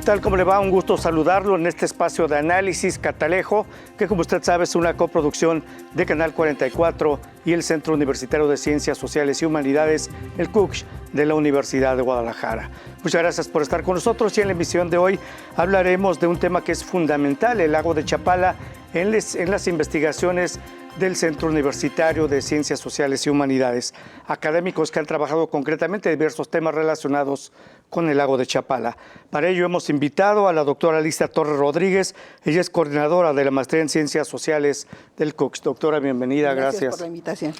tal? ¿Cómo le va? Un gusto saludarlo en este espacio de análisis Catalejo, que como usted sabe es una coproducción de Canal 44 y el Centro Universitario de Ciencias Sociales y Humanidades, el CUCH, de la Universidad de Guadalajara. Muchas gracias por estar con nosotros y en la emisión de hoy hablaremos de un tema que es fundamental, el lago de Chapala, en las investigaciones del Centro Universitario de Ciencias Sociales y Humanidades. Académicos que han trabajado concretamente en diversos temas relacionados con el lago de Chapala. Para ello hemos invitado a la doctora Alicia Torres Rodríguez. Ella es coordinadora de la Maestría en Ciencias Sociales del CUCH. Doctora, bienvenida. Gracias por la invitación.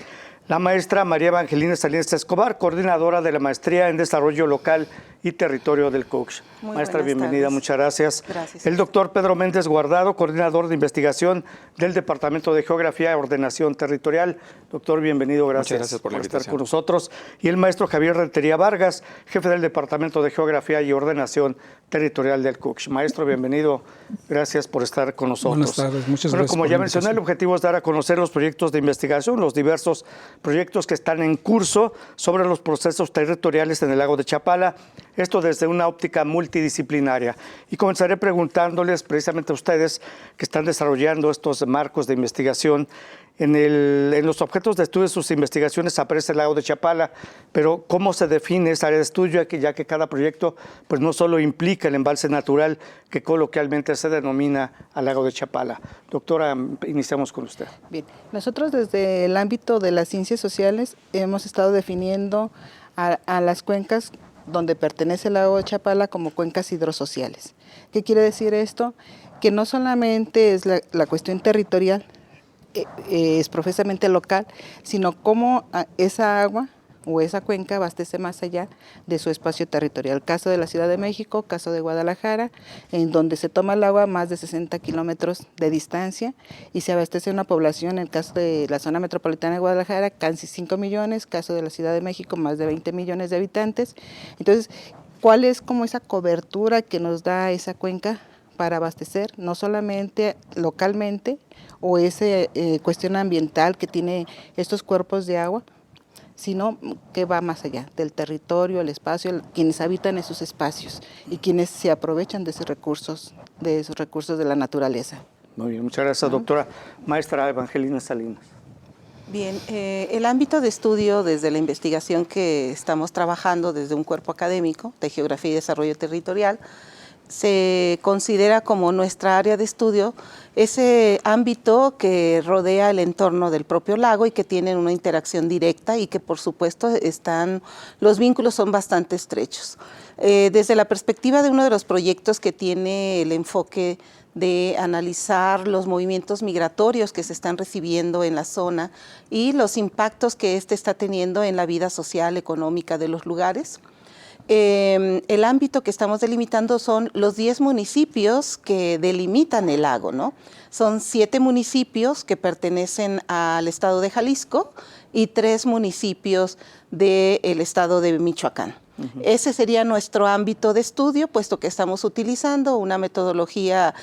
La maestra María Evangelina Salinas Escobar, coordinadora de la Maestría en Desarrollo Local y Territorio del CUCH. Maestra, bienvenida, muchas gracias. Gracias. El doctor Pedro Méndez Guardado, coordinador de investigación del Departamento de Geografía y Ordenación Territorial. Doctor, bienvenido, gracias por estar con nosotros. Y el maestro Javier Rentería Vargas, jefe del Departamento de Geografía y Ordenación Territorial del CUCH. Maestro, bienvenido, gracias por estar con nosotros. Buenas tardes, muchas gracias. Como ya mencioné, el objetivo es dar a conocer los proyectos de investigación, los diversos proyectos que están en curso sobre los procesos territoriales en el lago de Chapala, esto desde una óptica multidisciplinaria. Y comenzaré preguntándoles precisamente a ustedes que están desarrollando estos marcos de investigación. En los objetos de estudio de sus investigaciones aparece el lago de Chapala, pero ¿cómo se define esa área de estudio? Ya que cada proyecto pues no solo implica el embalse natural que coloquialmente se denomina al lago de Chapala. Doctora, iniciamos con usted. Bien, nosotros desde el ámbito de las ciencias sociales hemos estado definiendo a las cuencas donde pertenece el lago de Chapala como cuencas hidrosociales. ¿Qué quiere decir esto? Que no solamente es la cuestión territorial, es profesamente local, sino cómo esa agua o esa cuenca abastece más allá de su espacio territorial. Caso de la Ciudad de México, caso de Guadalajara, en donde se toma el agua a más de 60 kilómetros de distancia y se abastece una población, en el caso de la zona metropolitana de Guadalajara, casi 5 millones, caso de la Ciudad de México, más de 20 millones de habitantes. Entonces, ¿cuál es como esa cobertura que nos da esa cuenca para abastecer, no solamente localmente, o esa cuestión ambiental que tiene estos cuerpos de agua, sino que va más allá del territorio, el espacio, quienes habitan esos espacios y quienes se aprovechan de esos recursos de la naturaleza. Muy bien, muchas gracias, doctora. Maestra Evangelina Salinas. Bien, el ámbito de estudio desde la investigación que estamos trabajando desde un cuerpo académico de Geografía y Desarrollo Territorial se considera como nuestra área de estudio ese ámbito que rodea el entorno del propio lago y que tienen una interacción directa y que por supuesto los vínculos son bastante estrechos. Desde la perspectiva de uno de los proyectos que tiene el enfoque de analizar los movimientos migratorios que se están recibiendo en la zona y los impactos que este está teniendo en la vida social, económica de los lugares. El ámbito que estamos delimitando son los 10 municipios que delimitan el lago, ¿no? Son 7 municipios que pertenecen al estado de Jalisco y 3 municipios del estado de Michoacán. Ese sería nuestro ámbito de estudio, puesto que estamos utilizando una metodología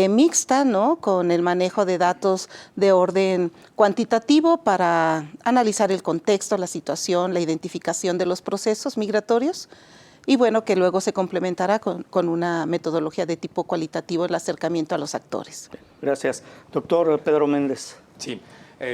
mixta, ¿no?, con el manejo de datos de orden cuantitativo para analizar el contexto, la situación, la identificación de los procesos migratorios y bueno, que luego se complementará con una metodología de tipo cualitativo, el acercamiento a los actores. Gracias. Doctor Pedro Méndez. Sí,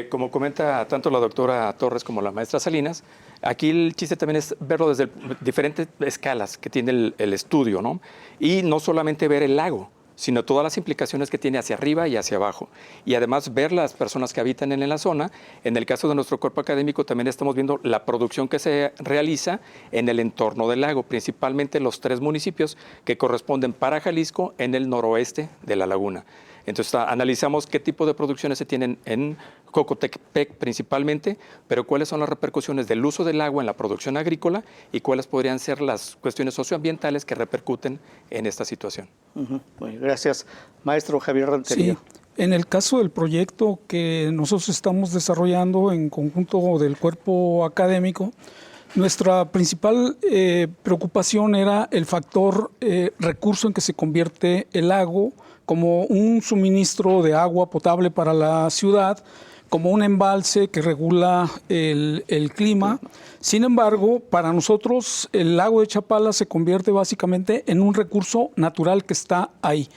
como comenta tanto la doctora Torres como la maestra Salinas, aquí el chiste también es verlo desde diferentes escalas que tiene el estudio, ¿no? Y no solamente ver el lago, sino todas las implicaciones que tiene hacia arriba y hacia abajo. Y además ver las personas que habitan en la zona. En el caso de nuestro cuerpo académico también estamos viendo la producción que se realiza en el entorno del lago, principalmente los 3 municipios que corresponden para Jalisco en el noroeste de la laguna. Entonces analizamos qué tipo de producciones se tienen en Jocotepec principalmente, pero cuáles son las repercusiones del uso del agua en la producción agrícola y cuáles podrían ser las cuestiones socioambientales que repercuten en esta situación. Bueno, gracias. Maestro Javier Rentería. Sí. En el caso del proyecto que nosotros estamos desarrollando en conjunto del cuerpo académico, nuestra principal preocupación era el factor recurso en que se convierte el lago como un suministro de agua potable para la ciudad, como un embalse que regula el clima. Sin embargo, para nosotros el lago de Chapala se convierte básicamente en un recurso natural que está ahí.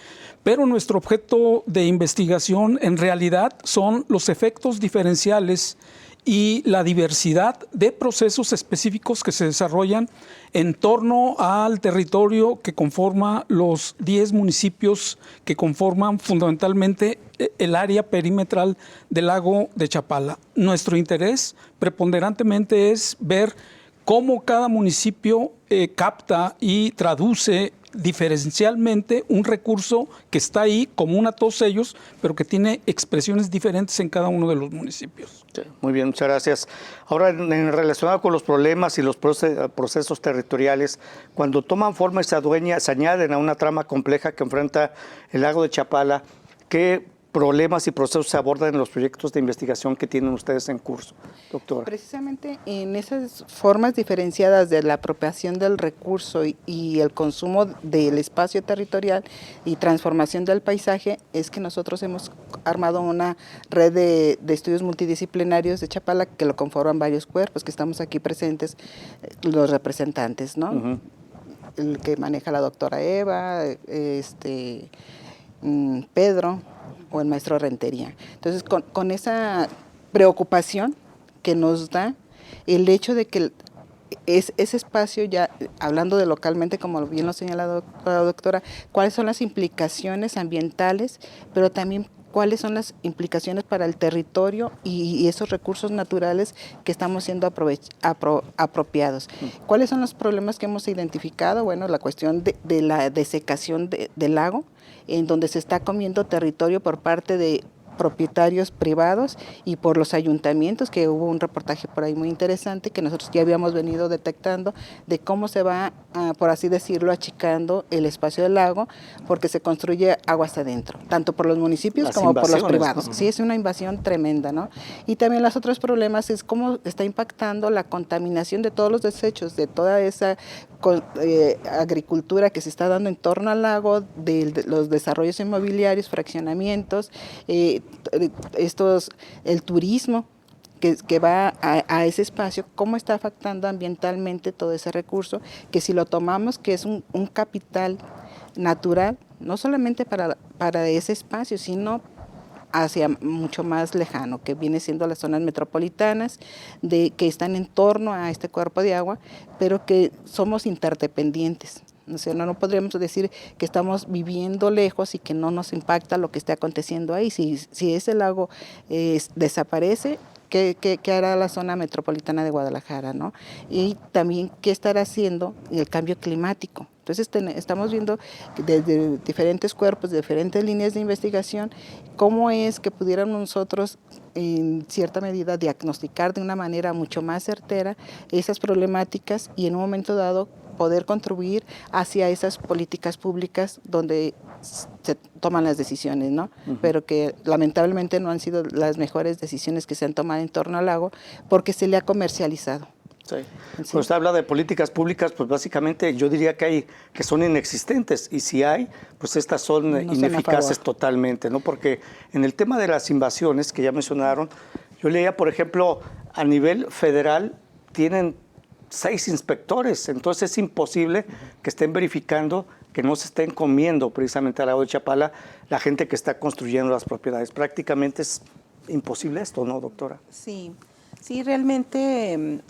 Pero nuestro objeto de investigación en realidad son los efectos diferenciales y la diversidad de procesos específicos que se desarrollan en torno al territorio que conforma los 10 municipios que conforman fundamentalmente el área perimetral del lago de Chapala. Nuestro interés preponderantemente es ver cómo cada municipio capta y traduce diferencialmente un recurso que está ahí común a todos ellos, pero que tiene expresiones diferentes en cada uno de los municipios. Sí, muy bien, muchas gracias. Ahora, en relacionado con los problemas y los procesos territoriales, cuando toman forma y se añaden a una trama compleja que enfrenta el lago de Chapala, ¿qué problemas y procesos se abordan en los proyectos de investigación que tienen ustedes en curso, doctora? Precisamente en esas formas diferenciadas de la apropiación del recurso y el consumo del espacio territorial y transformación del paisaje es que nosotros hemos armado una red de estudios multidisciplinarios de Chapala que lo conforman varios cuerpos, que estamos aquí presentes, los representantes, ¿no? El que maneja la doctora Eva, Pedro, o el maestro Rentería. Entonces, con esa preocupación que nos da el hecho de que ese espacio, ya hablando de localmente, como bien lo señala la doctora, cuáles son las implicaciones ambientales, pero también cuáles son las implicaciones para el territorio y esos recursos naturales que estamos siendo apropiados. ¿Cuáles son los problemas que hemos identificado? Bueno, la cuestión de la desecación del lago, en donde se está comiendo territorio por parte de propietarios privados y por los ayuntamientos, que hubo un reportaje por ahí muy interesante que nosotros ya habíamos venido detectando de cómo se va, por así decirlo, achicando el espacio del lago porque se construye aguas adentro, tanto por los municipios como por los privados. Sí, es una invasión tremenda, ¿no? Y también los otros problemas es cómo está impactando la contaminación de todos los desechos, de toda esa agricultura que se está dando en torno al lago, de los desarrollos inmobiliarios, fraccionamientos, el turismo que va a ese espacio, cómo está afectando ambientalmente todo ese recurso, que si lo tomamos que es un capital natural, no solamente para ese espacio, sino hacia mucho más lejano, que viene siendo las zonas metropolitanas, que están en torno a este cuerpo de agua, pero que somos interdependientes. O sea, no podríamos decir que estamos viviendo lejos y que no nos impacta lo que esté aconteciendo ahí. Si ese lago desaparece, ¿qué hará la zona metropolitana de Guadalajara, ¿no? Y también qué estará haciendo el cambio climático. Entonces estamos viendo desde diferentes cuerpos, de diferentes líneas de investigación, cómo es que pudiéramos nosotros en cierta medida diagnosticar de una manera mucho más certera esas problemáticas y en un momento dado poder contribuir hacia esas políticas públicas donde se toman las decisiones, ¿no? Pero que lamentablemente no han sido las mejores decisiones que se han tomado en torno al lago porque se le ha comercializado. Sí. Cuando usted habla de políticas públicas, pues básicamente yo diría que son inexistentes, y si hay, pues estas son ineficaces totalmente, ¿no? Porque en el tema de las invasiones que ya mencionaron, yo leía, por ejemplo, a nivel federal tienen 6 inspectores, entonces es imposible que estén verificando que no se estén comiendo precisamente al lago de Chapala la gente que está construyendo las propiedades. Prácticamente es imposible esto, ¿no, doctora? Sí, realmente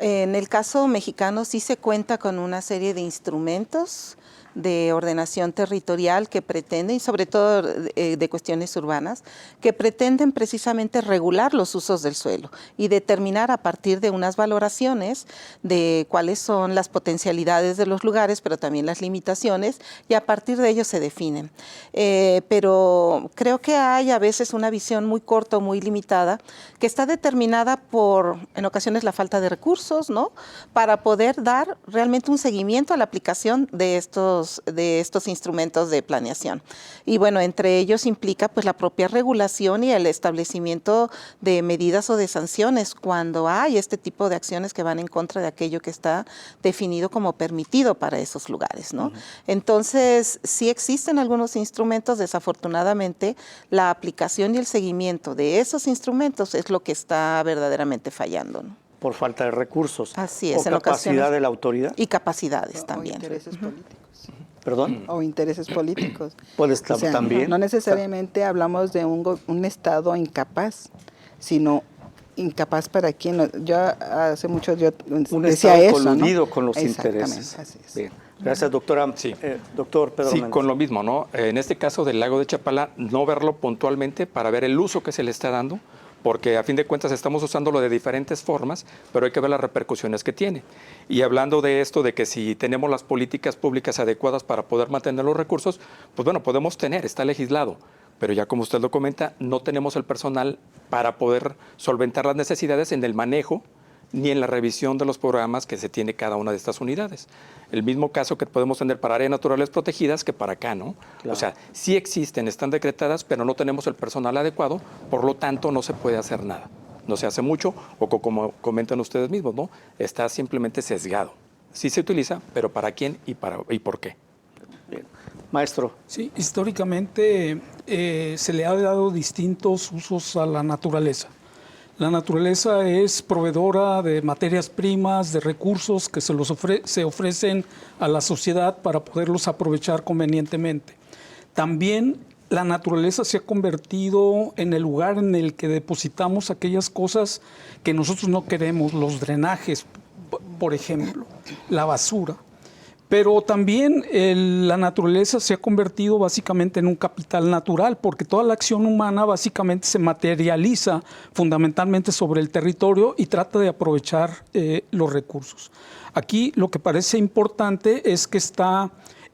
en el caso mexicano sí se cuenta con una serie de instrumentos de ordenación territorial que pretenden, y sobre todo de cuestiones urbanas, que pretenden precisamente regular los usos del suelo y determinar a partir de unas valoraciones de cuáles son las potencialidades de los lugares, pero también las limitaciones, y a partir de ello se definen. Pero creo que hay a veces una visión muy corta o muy limitada que está determinada por, en ocasiones, la falta de recursos, ¿no? Para poder dar realmente un seguimiento a la aplicación de estos estos instrumentos de planeación. Y bueno, entre ellos implica pues la propia regulación y el establecimiento de medidas o de sanciones cuando hay este tipo de acciones que van en contra de aquello que está definido como permitido para esos lugares, ¿no? Entonces, sí existen algunos instrumentos, desafortunadamente, la aplicación y el seguimiento de esos instrumentos es lo que está verdaderamente fallando, ¿no? Por falta de recursos. Así es. O capacidad de la autoridad. Y capacidades también. O intereses políticos. ¿Perdón? O intereses políticos. Puede estar O sea, también. no necesariamente hablamos de un Estado incapaz, sino incapaz para quién. Yo hace mucho Un decía Estado eso, coludido ¿no? con los Exactamente, intereses. así es. Bien. Gracias, doctora. Sí. Doctor Pedro Sí, Méndez. con lo mismo, ¿no? En este caso del lago de Chapala, no verlo puntualmente para ver el uso que se le está dando, porque a fin de cuentas estamos usándolo de diferentes formas, pero hay que ver las repercusiones que tiene. Y hablando de esto, de que si tenemos las políticas públicas adecuadas para poder mantener los recursos, pues bueno, podemos tener, está legislado, pero ya como usted lo comenta, no tenemos el personal para poder solventar las necesidades en el manejo ni en la revisión de los programas que se tiene cada una de estas unidades. El mismo caso que podemos tener para áreas naturales protegidas que para acá, ¿no? Claro. O sea, sí existen, están decretadas, pero no tenemos el personal adecuado, por lo tanto no se puede hacer nada. No se hace mucho, o como comentan ustedes mismos, ¿no? Está simplemente sesgado. Sí se utiliza, pero ¿para quién y por qué? Bien. Maestro. Sí, históricamente se le ha dado distintos usos a la naturaleza. La naturaleza es proveedora de materias primas, de recursos que se ofrecen a la sociedad para poderlos aprovechar convenientemente. También la naturaleza se ha convertido en el lugar en el que depositamos aquellas cosas que nosotros no queremos, los drenajes, por ejemplo, la basura. Pero también la naturaleza se ha convertido básicamente en un capital natural, porque toda la acción humana básicamente se materializa fundamentalmente sobre el territorio y trata de aprovechar los recursos. Aquí lo que parece importante es que está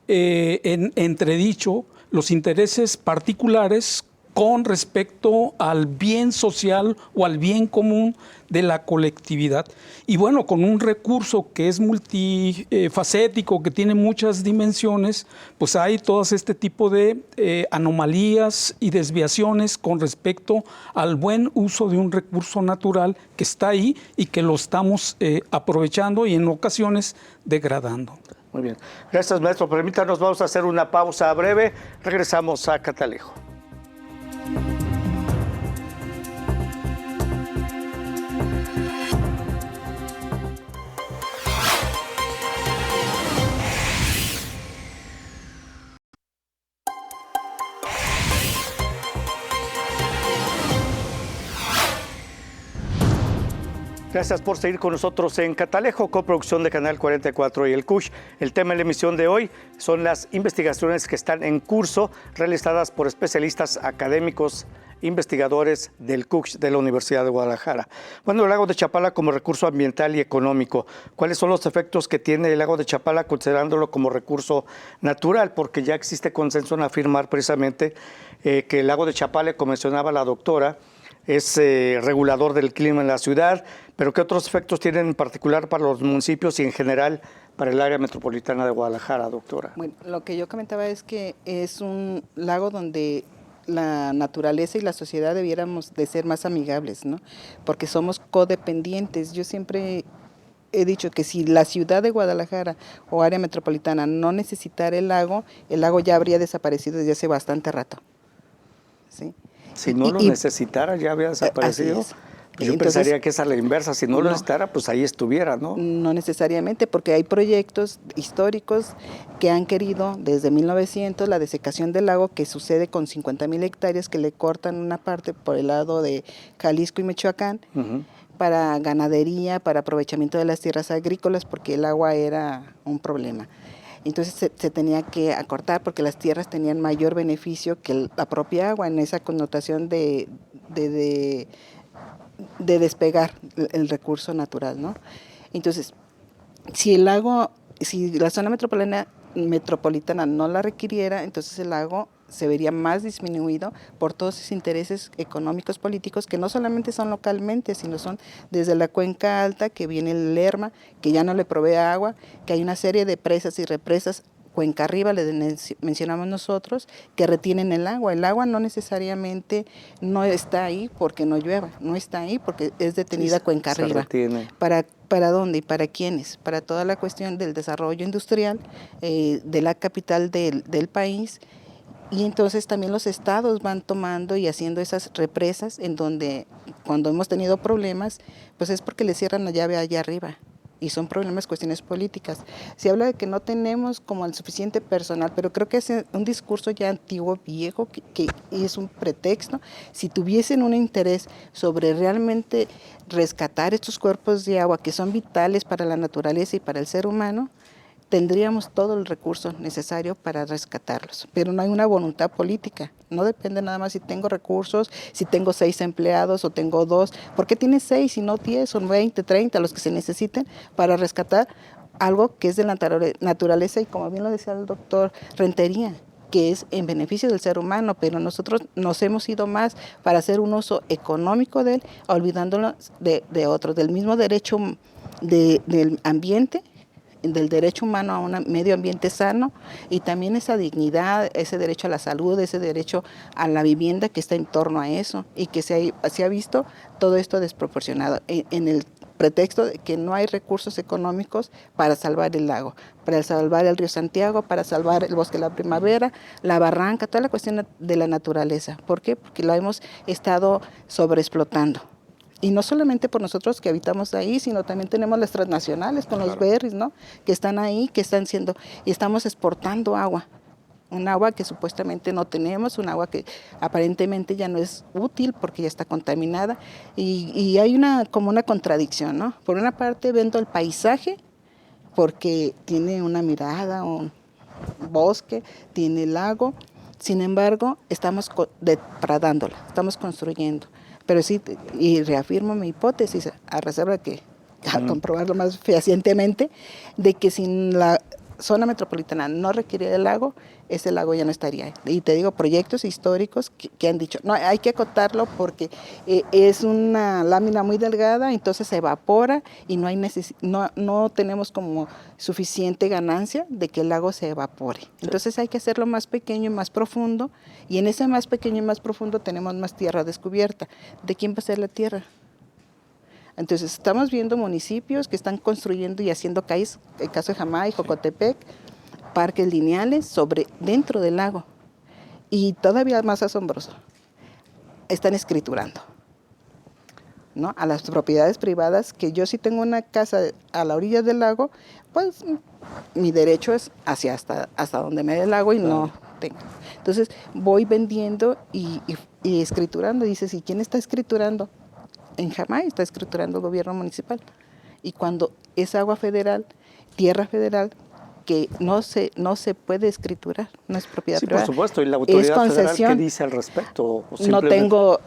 en entredicho los intereses particulares con respecto al bien social o al bien común de la colectividad. Y bueno, con un recurso que es multifacético, que tiene muchas dimensiones, pues hay todas este tipo de anomalías y desviaciones con respecto al buen uso de un recurso natural que está ahí y que lo estamos aprovechando y en ocasiones degradando. Muy bien. Gracias, maestro. Permítanos, vamos a hacer una pausa breve. Regresamos a Catalejo. Gracias por seguir con nosotros en Catalejo, coproducción de Canal 44 y el CUSH. El tema de la emisión de hoy son las investigaciones que están en curso, realizadas por especialistas académicos, investigadores del CUSH de la Universidad de Guadalajara. Bueno, el lago de Chapala como recurso ambiental y económico. ¿Cuáles son los efectos que tiene el lago de Chapala considerándolo como recurso natural? Porque ya existe consenso en afirmar precisamente que el lago de Chapala, como mencionaba la doctora, es regulador del clima en la ciudad, pero ¿qué otros efectos tienen en particular para los municipios y en general para el área metropolitana de Guadalajara, doctora? Bueno, lo que yo comentaba es que es un lago donde la naturaleza y la sociedad debiéramos de ser más amigables, ¿no? Porque somos codependientes. Yo siempre he dicho que si la ciudad de Guadalajara o área metropolitana no necesitara el lago ya habría desaparecido desde hace bastante rato, ¿sí? Si no lo necesitara, ya había desaparecido. Así es. Pues yo pensaría que es a la inversa. Si no lo necesitara, pues ahí estuviera, ¿no? No necesariamente, porque hay proyectos históricos que han querido desde 1900 la desecación del lago, que sucede con 50,000 hectáreas que le cortan una parte por el lado de Jalisco y Michoacán, para ganadería, para aprovechamiento de las tierras agrícolas, porque el agua era un problema. Entonces se tenía que acortar porque las tierras tenían mayor beneficio que la propia agua, en esa connotación de despegar el recurso natural, ¿no? Entonces, si la zona metropolitana no la requiriera, entonces el lago se vería más disminuido por todos esos intereses económicos políticos que no solamente son localmente, sino son desde la cuenca alta, que viene el Lerma, que ya no le provee agua, que hay una serie de presas y represas cuenca arriba, le mencionamos nosotros, que retienen el agua. El agua no necesariamente no está ahí porque no llueva, no está ahí porque es detenida cuenca arriba. Retiene. ¿Para dónde y para quiénes? Para toda la cuestión del desarrollo industrial de la capital del país. Y entonces también los estados van tomando y haciendo esas represas en donde cuando hemos tenido problemas, pues es porque le cierran la llave allá arriba. Y son problemas, cuestiones políticas. Se habla de que no tenemos como el suficiente personal, pero creo que es un discurso ya antiguo, viejo, que es un pretexto. Si tuviesen un interés sobre realmente rescatar estos cuerpos de agua que son vitales para la naturaleza y para el ser humano, tendríamos todo el recurso necesario para rescatarlos, pero no hay una voluntad política. No depende nada más si tengo recursos, si tengo 6 empleados o tengo 2. ¿Por qué tienes 6 y no 10 o 20, 30, los que se necesiten para rescatar algo que es de la naturaleza y, como bien lo decía el doctor Rentería, que es en beneficio del ser humano, pero nosotros nos hemos ido más para hacer un uso económico de él, olvidándonos de otros, del mismo derecho del ambiente, del derecho humano a un medio ambiente sano y también esa dignidad, ese derecho a la salud, ese derecho a la vivienda que está en torno a eso y que se ha visto todo esto desproporcionado en el pretexto de que no hay recursos económicos para salvar el lago, para salvar el río Santiago, para salvar el bosque de la primavera, la barranca, toda la cuestión de la naturaleza. ¿Por qué? Porque lo hemos estado sobreexplotando. Y no solamente por nosotros que habitamos ahí, sino también tenemos las transnacionales con los berries, ¿no? Que están ahí, que están siendo, y estamos exportando agua. Un agua que supuestamente no tenemos, un agua que aparentemente ya no es útil porque ya está contaminada. Y hay como una contradicción, ¿no? Por una parte vendo el paisaje porque tiene una mirada, un bosque, tiene el lago. Sin embargo, estamos depradándolo, estamos construyendo. Pero sí, y reafirmo mi hipótesis, a reserva que a comprobarlo más fehacientemente, de que sin la zona metropolitana no requiriera el lago, ese lago ya no estaría. Y te digo, proyectos históricos que han dicho, no, hay que acotarlo porque es una lámina muy delgada, entonces se evapora y no tenemos como suficiente ganancia de que el lago se evapore. Entonces hay que hacerlo más pequeño y más profundo, y en ese más pequeño y más profundo tenemos más tierra descubierta. ¿De quién va a ser la tierra? Entonces estamos viendo municipios que están construyendo y haciendo calles, el caso de Jamay, Jocotepec, parques lineales dentro del lago. Y todavía más asombroso, están escriturando, ¿no? A las propiedades privadas, que yo si tengo una casa a la orilla del lago, pues mi derecho es hasta donde me dé el lago y no tengo. Entonces voy vendiendo y escriturando. Dices, ¿y quién está escriturando? En Jamay está escriturando el gobierno municipal. Y cuando es agua federal, tierra federal, que no se puede escriturar, no es propiedad privada. Sí, por supuesto. ¿Y la autoridad federal qué dice al respecto? ¿O no tengo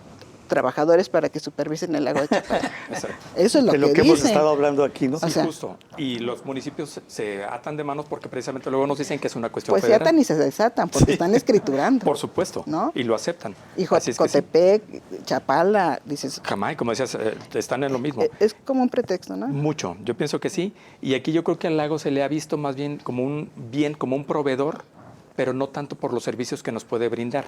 trabajadores para que supervisen el lago de Chapala. Eso es lo que de lo que hemos estado hablando aquí, ¿no? Sí, o sea, justo. Y los municipios se atan de manos porque precisamente luego nos dicen que es una cuestión pues federal. Pues se atan y se desatan porque están escriturando. Por supuesto, ¿no? Y lo aceptan. Y Jocotepec, sí. Chapala, dices... Jamás, como decías, están en lo mismo. Es como un pretexto, ¿no? Mucho, yo pienso que sí. Y aquí yo creo que al lago se le ha visto más bien como un proveedor, pero no tanto por los servicios que nos puede brindar.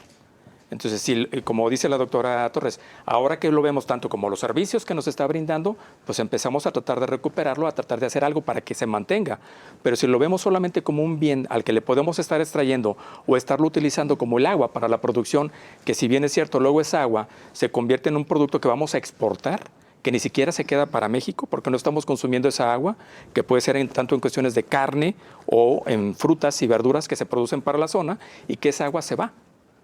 Entonces, sí, como dice la doctora Torres, ahora que lo vemos tanto como los servicios que nos está brindando, pues empezamos a tratar de recuperarlo, a tratar de hacer algo para que se mantenga. Pero si lo vemos solamente como un bien al que le podemos estar extrayendo o estarlo utilizando como el agua para la producción, que si bien es cierto, luego esa agua se convierte en un producto que vamos a exportar, que ni siquiera se queda para México porque no estamos consumiendo esa agua, que puede ser tanto en cuestiones de carne o en frutas y verduras que se producen para la zona, y que esa agua se va,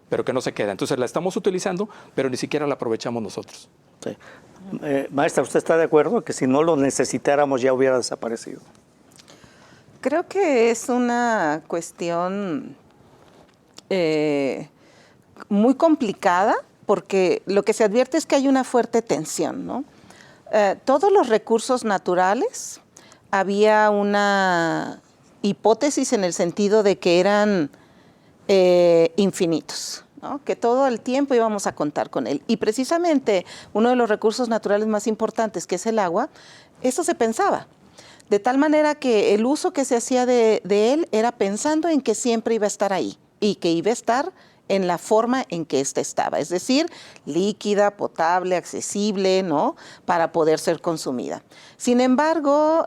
pero que no se queda. Entonces la estamos utilizando, pero ni siquiera la aprovechamos nosotros. Sí. Maestra, ¿usted está de acuerdo que si no lo necesitáramos ya hubiera desaparecido? Creo que es una cuestión muy complicada, porque lo que se advierte es que hay una fuerte tensión, ¿no? Todos los recursos naturales, había una hipótesis en el sentido de que eran infinitos, ¿no? Que todo el tiempo íbamos a contar con él. Y precisamente uno de los recursos naturales más importantes, que es el agua, eso se pensaba. De tal manera que el uso que se hacía de él era pensando en que siempre iba a estar ahí y que iba a estar en la forma en que ésta estaba, es decir, líquida, potable, accesible, ¿no?, para poder ser consumida. Sin embargo,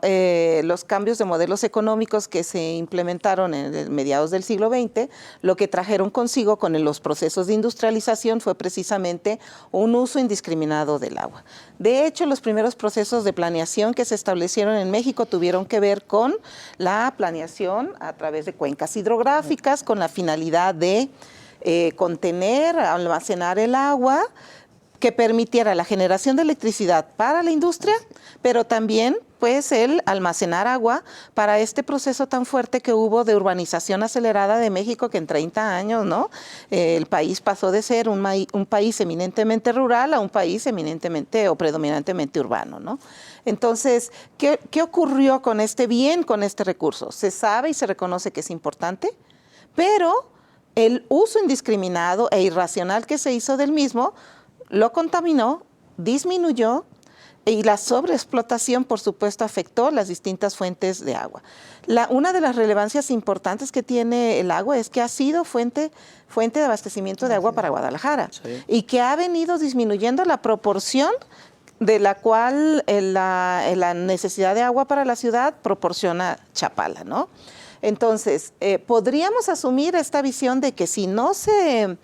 los cambios de modelos económicos que se implementaron en mediados del siglo XX, lo que trajeron consigo con los procesos de industrialización fue precisamente un uso indiscriminado del agua. De hecho, los primeros procesos de planeación que se establecieron en México tuvieron que ver con la planeación a través de cuencas hidrográficas, con la finalidad de contener, almacenar el agua que permitiera la generación de electricidad para la industria, pero también pues el almacenar agua para este proceso tan fuerte que hubo de urbanización acelerada de México, que en 30 años, ¿no?, el país pasó de ser un país eminentemente rural a un país eminentemente o predominantemente urbano, ¿no? Entonces, ¿qué ocurrió con este bien, con este recurso? Se sabe y se reconoce que es importante, pero el uso indiscriminado e irracional que se hizo del mismo lo contaminó, disminuyó, y la sobreexplotación, por supuesto, afectó las distintas fuentes de agua. Una de las relevancias importantes que tiene el agua es que ha sido fuente de abastecimiento de agua para Guadalajara, y que ha venido disminuyendo la proporción de la cual la necesidad de agua para la ciudad proporciona Chapala, ¿no? Entonces, podríamos asumir esta visión de que si no se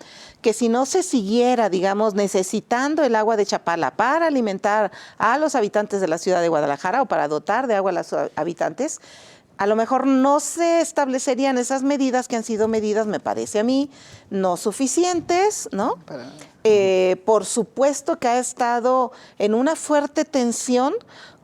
siguiera, digamos, necesitando el agua de Chapala para alimentar a los habitantes de la ciudad de Guadalajara o para dotar de agua a los habitantes, a lo mejor no se establecerían esas medidas que han sido medidas, me parece a mí, no suficientes, ¿no? Por supuesto que ha estado en una fuerte tensión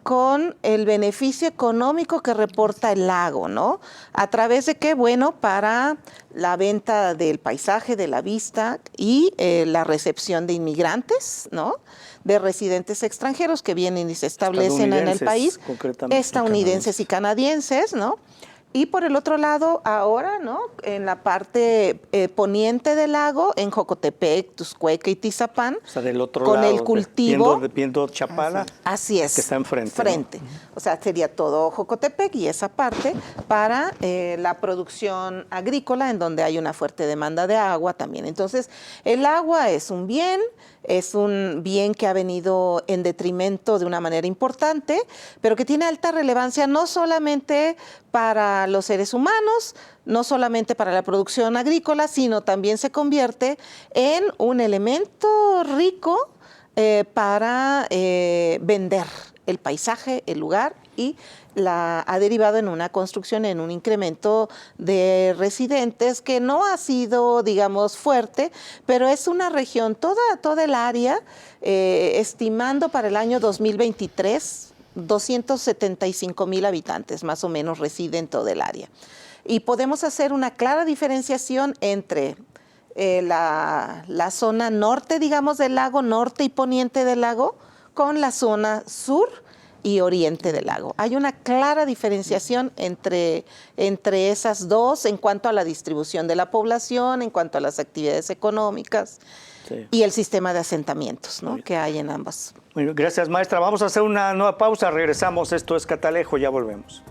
con el beneficio económico que reporta el lago, ¿no? ¿A través de qué? Bueno, para la venta del paisaje, de la vista y la recepción de inmigrantes, ¿no?, de residentes extranjeros que vienen y se establecen en el país, estadounidenses y canadienses, ¿no? Y por el otro lado, ahora, ¿no?, en la parte poniente del lago, en Jocotepec, Tuxcueca y Tizapán, o sea, del otro con lado, el cultivo. viendo Chapala, así es, que está enfrente. ¿no? O sea, sería todo Jocotepec y esa parte para la producción agrícola, en donde hay una fuerte demanda de agua también. Entonces, el agua es un bien que ha venido en detrimento de una manera importante, pero que tiene alta relevancia no solamente para los seres humanos, no solamente para la producción agrícola, sino también se convierte en un elemento rico para vender el paisaje, el lugar, y ha derivado en una construcción, en un incremento de residentes que no ha sido, digamos, fuerte, pero es una región, toda el área, estimando para el año 2023, 275,000 habitantes más o menos residen en todo el área. Y podemos hacer una clara diferenciación entre la zona norte, digamos, del lago, norte y poniente del lago, con la zona sur y oriente del lago. Hay una clara diferenciación entre esas dos en cuanto a la distribución de la población, en cuanto a las actividades económicas y el sistema de asentamientos, ¿no?, que hay en ambas. Bueno, gracias, maestra. Vamos a hacer una nueva pausa. Regresamos. Esto es Catalejo. Ya volvemos.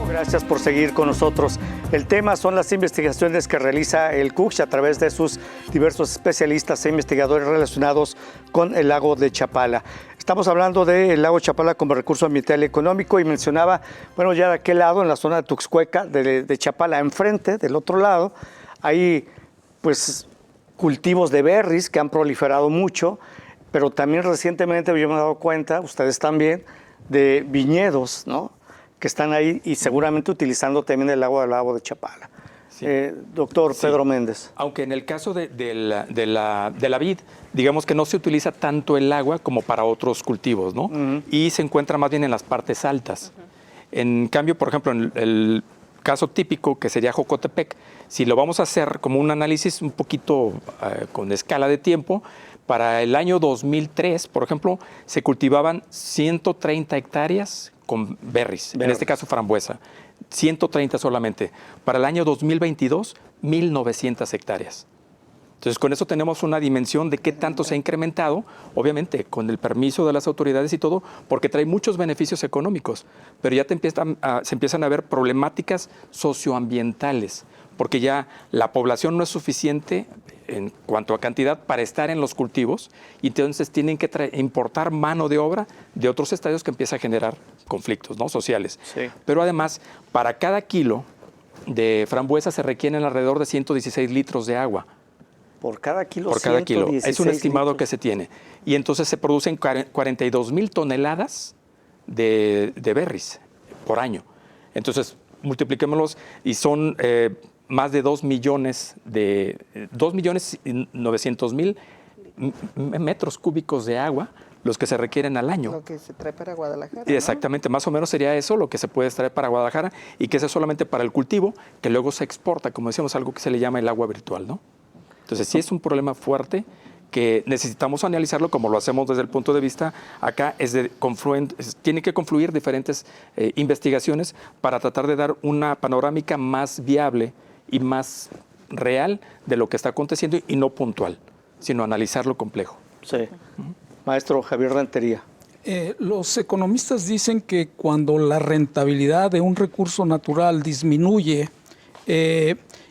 Gracias por seguir con nosotros. El tema son las investigaciones que realiza el CUCH a través de sus diversos especialistas e investigadores relacionados con el lago de Chapala. Estamos hablando del lago Chapala como recurso ambiental y económico, y mencionaba, bueno, ya de aquel lado, en la zona de Tuxcueca, de Chapala, enfrente, del otro lado, hay pues cultivos de berries que han proliferado mucho, pero también recientemente yo me he dado cuenta, ustedes también, de viñedos, ¿no?, que están ahí y seguramente utilizando también el agua del lago de Chapala. Sí. Doctor Pedro Méndez. Aunque en el caso de la vid, digamos que no se utiliza tanto el agua como para otros cultivos, ¿no? Y se encuentra más bien en las partes altas. En cambio, por ejemplo, en el caso típico, que sería Jocotepec, si lo vamos a hacer como un análisis un poquito con escala de tiempo, Para el año 2003, por ejemplo, se cultivaban 130 hectáreas con berries, en este caso frambuesa, 130 solamente. Para el año 2022, 1.900 hectáreas. Entonces, con eso tenemos una dimensión de qué tanto se ha incrementado, obviamente, con el permiso de las autoridades y todo, porque trae muchos beneficios económicos, pero ya se empiezan a ver problemáticas socioambientales, porque ya la población no es suficiente en cuanto a cantidad para estar en los cultivos, y entonces tienen que importar mano de obra de otros estados que empieza a generar conflictos, ¿no?, sociales. Sí. Pero además, para cada kilo de frambuesa se requieren alrededor de 116 litros de agua. Por cada kilo. Por cada kilo. Es un estimado litros que se tiene. Y entonces se producen 42,000 toneladas de berries por año. Entonces, multipliquémoslos y son más de 2.900.000 metros cúbicos de agua los que se requieren al año. Lo que se trae para Guadalajara, Y exactamente, más o menos sería eso lo que se puede extraer para Guadalajara, y que eso es solamente para el cultivo, que luego se exporta, como decíamos, algo que se le llama el agua virtual, ¿no? Entonces sí es un problema fuerte que necesitamos analizarlo, como lo hacemos desde el punto de vista acá, tiene que confluir diferentes investigaciones para tratar de dar una panorámica más viable y más real de lo que está aconteciendo, y no puntual, sino analizarlo complejo. Sí. Maestro Javier Rentería. Los economistas dicen que cuando la rentabilidad de un recurso natural disminuye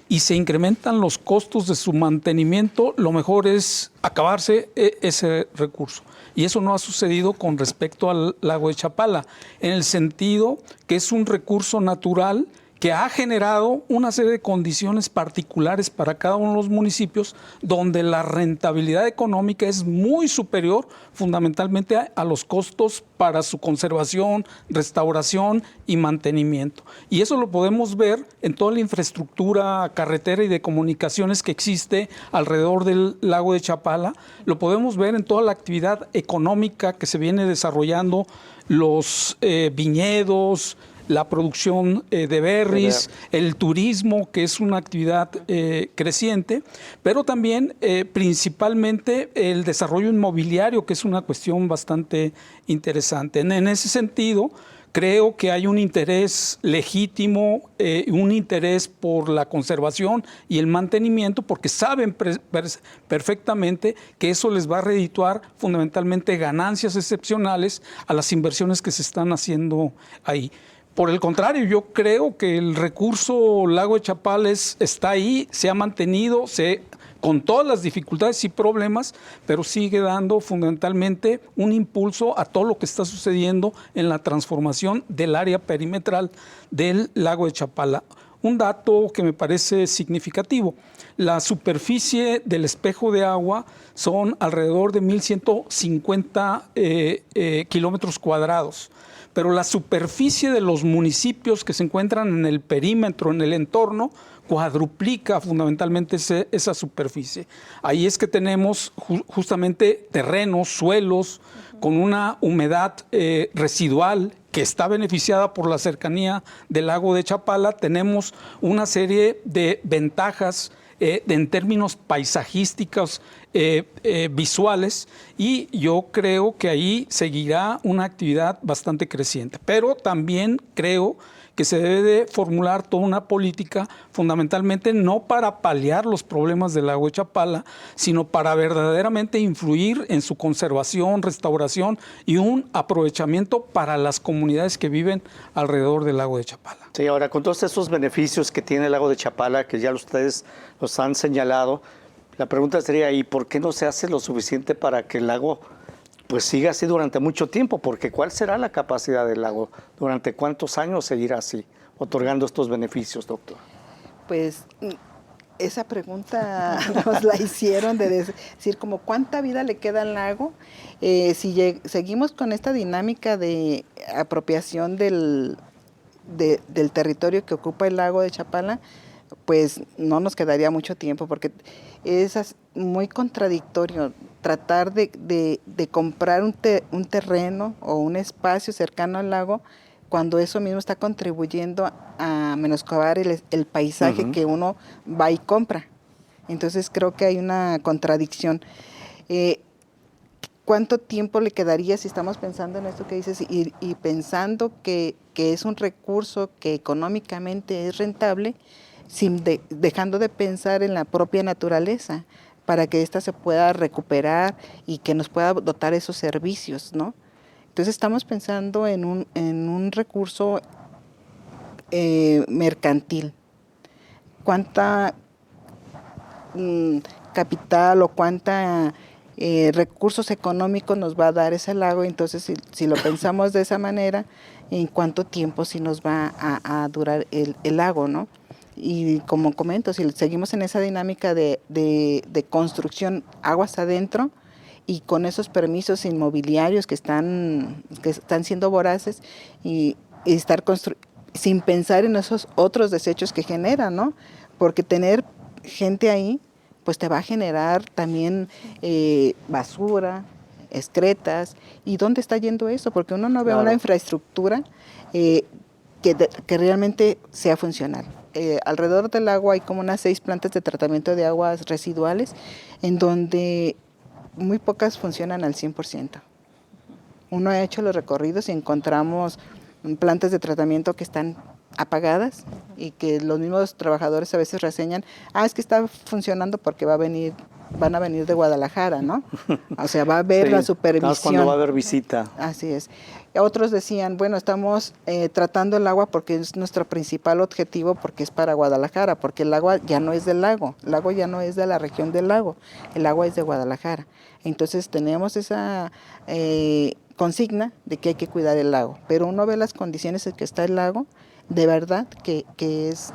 y se incrementan los costos de su mantenimiento, lo mejor es acabarse ese recurso. Y eso no ha sucedido con respecto al lago de Chapala, en el sentido que es un recurso natural que ha generado una serie de condiciones particulares para cada uno de los municipios, donde la rentabilidad económica es muy superior fundamentalmente a los costos para su conservación, restauración y mantenimiento. Y eso lo podemos ver en toda la infraestructura carretera y de comunicaciones que existe alrededor del lago de Chapala. Lo podemos ver en toda la actividad económica que se viene desarrollando, los viñedos, la producción de berries, el turismo, que es una actividad creciente, pero también principalmente el desarrollo inmobiliario, que es una cuestión bastante interesante. En ese sentido, creo que hay un interés legítimo, un interés por la conservación y el mantenimiento, porque saben perfectamente que eso les va a redituar fundamentalmente ganancias excepcionales a las inversiones que se están haciendo ahí. Por el contrario, yo creo que el recurso Lago de Chapala está ahí, se ha mantenido, con todas las dificultades y problemas, pero sigue dando fundamentalmente un impulso a todo lo que está sucediendo en la transformación del área perimetral del Lago de Chapala. Un dato que me parece significativo: la superficie del espejo de agua son alrededor de 1.150 kilómetros cuadrados. Pero la superficie de los municipios que se encuentran en el perímetro, en el entorno, cuadruplica fundamentalmente esa superficie. Ahí es que tenemos justamente terrenos, suelos, con una humedad residual que está beneficiada por la cercanía del lago de Chapala. Tenemos una serie de ventajas en términos paisajísticos, visuales, y yo creo que ahí seguirá una actividad bastante creciente. Pero también creo que se debe de formular toda una política, fundamentalmente no para paliar los problemas del lago de Chapala, sino para verdaderamente influir en su conservación, restauración y un aprovechamiento para las comunidades que viven alrededor del lago de Chapala. Sí, ahora con todos esos beneficios que tiene el lago de Chapala, que ya ustedes los han señalado, la pregunta sería, ¿y por qué no se hace lo suficiente para que el lago pues siga así durante mucho tiempo? Porque ¿cuál será la capacidad del lago? ¿Durante cuántos años seguirá así, otorgando estos beneficios, doctor? Pues esa pregunta nos la hicieron, de decir como cuánta vida le queda al lago. Si seguimos con esta dinámica de apropiación del territorio que ocupa el lago de Chapala, pues no nos quedaría mucho tiempo, porque es muy contradictorio tratar de comprar un terreno o un espacio cercano al lago, cuando eso mismo está contribuyendo a menoscabar el paisaje que uno va y compra. Entonces creo que hay una contradicción. ¿Cuánto tiempo le quedaría si estamos pensando en esto que dices y pensando que es un recurso que económicamente es rentable, dejando de pensar en la propia naturaleza para que ésta se pueda recuperar y que nos pueda dotar esos servicios, ¿no? Entonces estamos pensando en un recurso mercantil. ¿Cuánta capital o cuánta recursos económicos nos va a dar ese lago? Entonces, si lo pensamos de esa manera, ¿en cuánto tiempo sí nos va a durar el lago, no? Y como comento, si seguimos en esa dinámica de construcción aguas adentro y con esos permisos inmobiliarios que están siendo voraces y estar sin pensar en esos otros desechos que generan, ¿no? Porque tener gente ahí pues te va a generar también basura, excretas. ¿Y dónde está yendo eso? Porque uno no ve una infraestructura que realmente sea funcional. Alrededor del agua hay como unas 6 plantas de tratamiento de aguas residuales, en donde muy pocas funcionan al 100%. Uno ha hecho los recorridos y encontramos plantas de tratamiento que están apagadas y que los mismos trabajadores a veces reseñan, es que está funcionando porque van a venir de Guadalajara, ¿no? O sea, va a haber la supervisión. Cuando va a haber visita. Así es. Otros decían, bueno, estamos tratando el agua porque es nuestro principal objetivo, porque es para Guadalajara, porque el agua ya no es del lago, el agua ya no es de la región del lago, el agua es de Guadalajara. Entonces tenemos esa consigna de que hay que cuidar el lago, pero uno ve las condiciones en que está el lago, de verdad que es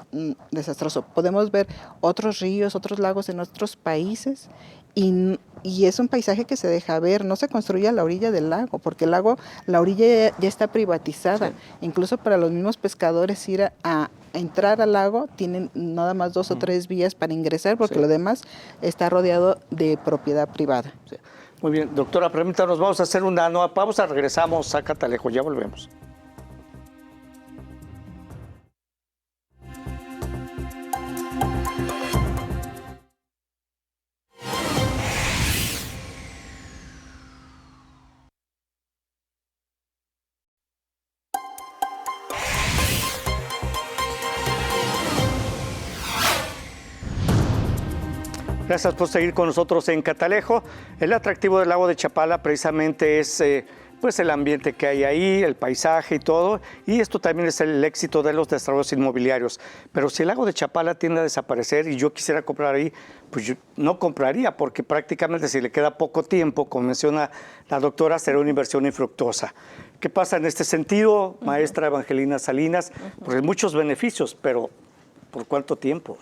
desastroso. Podemos ver otros ríos, otros lagos en otros países y es un paisaje que se deja ver, no se construye a la orilla del lago, porque el lago, la orilla ya está privatizada. Sí. Incluso para los mismos pescadores ir a entrar al lago tienen nada más 2 o 3 vías para ingresar, porque lo demás está rodeado de propiedad privada. Sí. Muy bien, doctora, permítanos, vamos a hacer una nueva pausa, regresamos a Catalejo, ya volvemos. Gracias por seguir con nosotros en Catalejo. El atractivo del lago de Chapala precisamente es pues el ambiente que hay ahí, el paisaje y todo, y esto también es el éxito de los desarrollos inmobiliarios. Pero si el lago de Chapala tiende a desaparecer y yo quisiera comprar ahí, pues yo no compraría, porque prácticamente si le queda poco tiempo, como menciona la doctora, será una inversión infructuosa. ¿Qué pasa en este sentido, maestra Evangelina Salinas? Porque hay muchos beneficios, pero ¿por cuánto tiempo?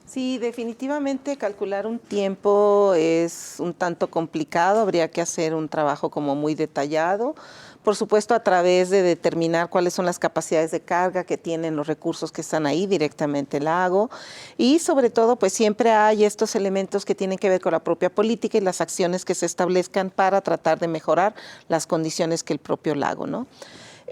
Sí, definitivamente calcular un tiempo es un tanto complicado, habría que hacer un trabajo como muy detallado, por supuesto a través de determinar cuáles son las capacidades de carga que tienen los recursos que están ahí directamente el lago y sobre todo pues siempre hay estos elementos que tienen que ver con la propia política y las acciones que se establezcan para tratar de mejorar las condiciones que el propio lago, ¿no?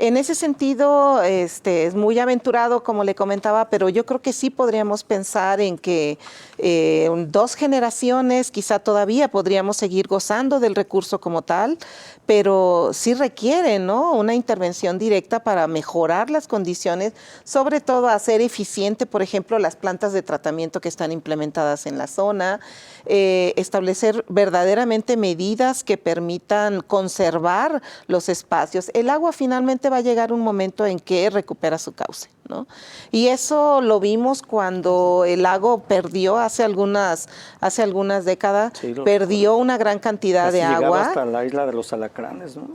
En ese sentido, es muy aventurado, como le comentaba, pero yo creo que sí podríamos pensar en que 2 generaciones quizá todavía podríamos seguir gozando del recurso como tal, pero sí requiere, ¿no?, una intervención directa para mejorar las condiciones, sobre todo hacer eficiente, por ejemplo, las plantas de tratamiento que están implementadas en la zona, establecer verdaderamente medidas que permitan conservar los espacios. El agua finalmente va a llegar un momento en que recupera su cauce, ¿no? Y eso lo vimos cuando el lago perdió hace algunas décadas, sí, perdió una gran cantidad de agua. Hasta la isla de los Alacranes, ¿no?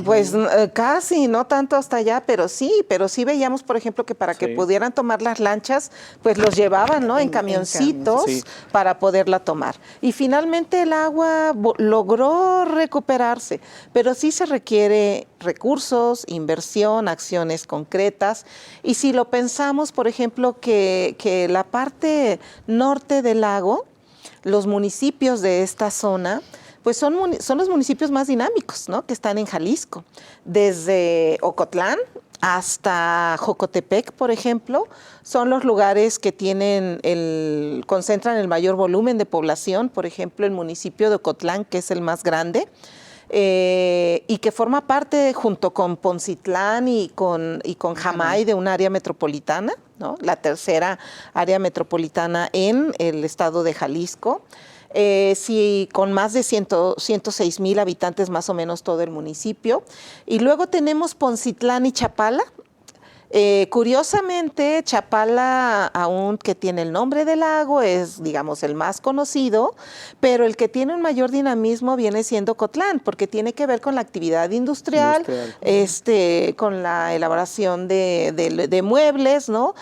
Pues casi, no tanto hasta allá, pero sí veíamos, por ejemplo, que para que pudieran tomar las lanchas, pues los llevaban, ¿no?, en camioncitos para poderla tomar. Y finalmente el agua logró recuperarse, pero sí se requiere recursos, inversión, acciones concretas. Y si lo pensamos, por ejemplo, que la parte norte del lago, los municipios de esta zona, pues son los municipios más dinámicos, ¿no?, que están en Jalisco. Desde Ocotlán hasta Jocotepec, por ejemplo, son los lugares que concentran el mayor volumen de población. Por ejemplo, el municipio de Ocotlán, que es el más grande, y que forma parte, junto con Poncitlán y con Jamay, de un área metropolitana, ¿no? La tercera área metropolitana en el estado de Jalisco. Sí, con más de 106,000 habitantes más o menos todo el municipio. Y luego tenemos Poncitlán y Chapala. Curiosamente, Chapala, aunque tiene el nombre del lago, es, digamos, el más conocido, pero el que tiene un mayor dinamismo viene siendo Ocotlán, porque tiene que ver con la actividad industrial. Con la elaboración de muebles, ¿no?